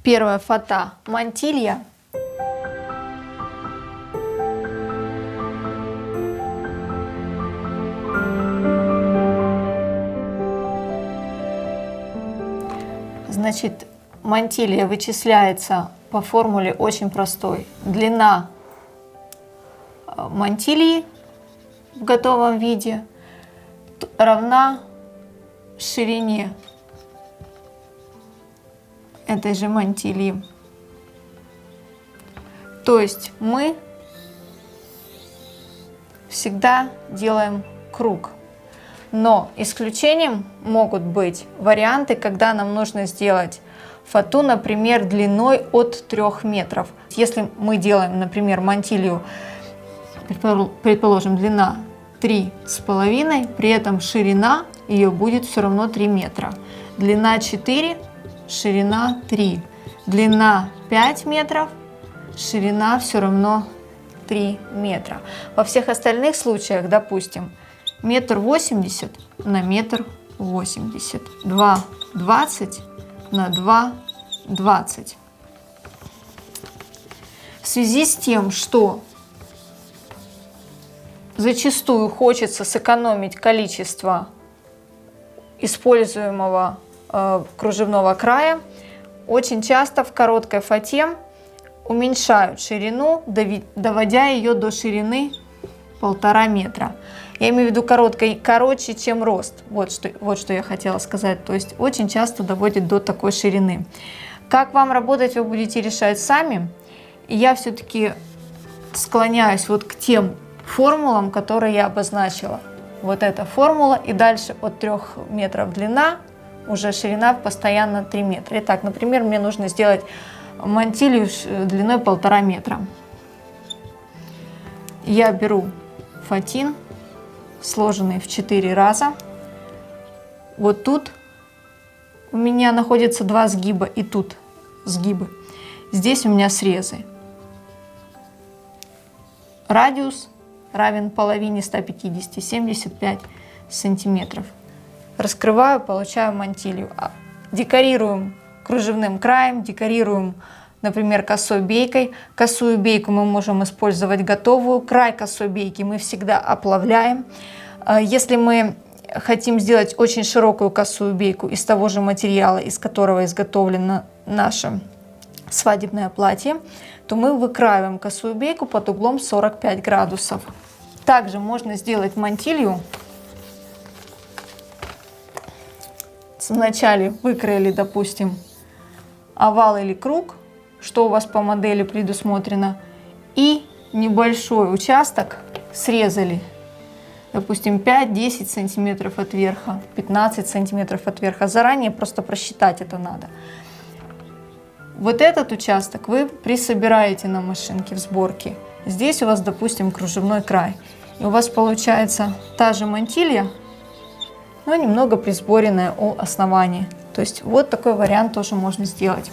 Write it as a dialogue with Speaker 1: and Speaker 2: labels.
Speaker 1: Первая фата – мантилья. Значит, мантилья вычисляется по формуле очень простой. Длина мантильи в готовом виде равна ширине этой же мантильи. То есть мы всегда делаем круг. Но исключением могут быть варианты, когда нам нужно сделать фату, например, длиной от 3 метров. Если мы делаем, например, мантилью, предположим, длина 3,5, при этом ширина ее будет все равно 3 метра. Длина 4, ширина 3. Длина 5 метров, ширина все равно 3 метра. Во всех остальных случаях, допустим, 1,80 м на 1,80 м, 2,20 на 2,20. В связи с тем, что зачастую хочется сэкономить количество используемого кружевного края, очень часто в короткой фате уменьшают ширину, доводя ее до ширины 1,5 метра. Я имею в виду короче, чем рост. Вот что я хотела сказать. То есть очень часто доводит до такой ширины. Как вам работать, вы будете решать сами. И я все-таки склоняюсь вот к тем формулам, которые я обозначила. Вот эта формула, и дальше от 3 метров длина, уже ширина постоянно 3 метра. Итак, например, мне нужно сделать мантилью длиной 1,5 метра. Я беру фатин, сложенный в 4 раза. Вот тут у меня находится 2 сгиба, и тут сгибы. Здесь у меня срезы. Радиус равен половине 150, 75 сантиметров. Раскрываю, получаю мантилью. Декорируем кружевным краем, декорируем, например, косой бейкой. Косую бейку мы можем использовать готовую. Край косой бейки мы всегда оплавляем. Если мы хотим сделать очень широкую косую бейку из того же материала, из которого изготовлено наше свадебное платье, то мы выкраиваем косую бейку под углом 45 градусов. Также можно сделать мантилью. Вначале выкроили, допустим, овал или круг, что у вас по модели предусмотрено, и небольшой участок срезали, допустим, 5-10 сантиметров от верха, 15 сантиметров от верха. Заранее просто просчитать это надо. Вот этот участок вы присобираете на машинке в сборке. Здесь у вас, допустим, кружевной край. И у вас получается та же мантилья, но немного присборенная у основания. То есть вот такой вариант тоже можно сделать.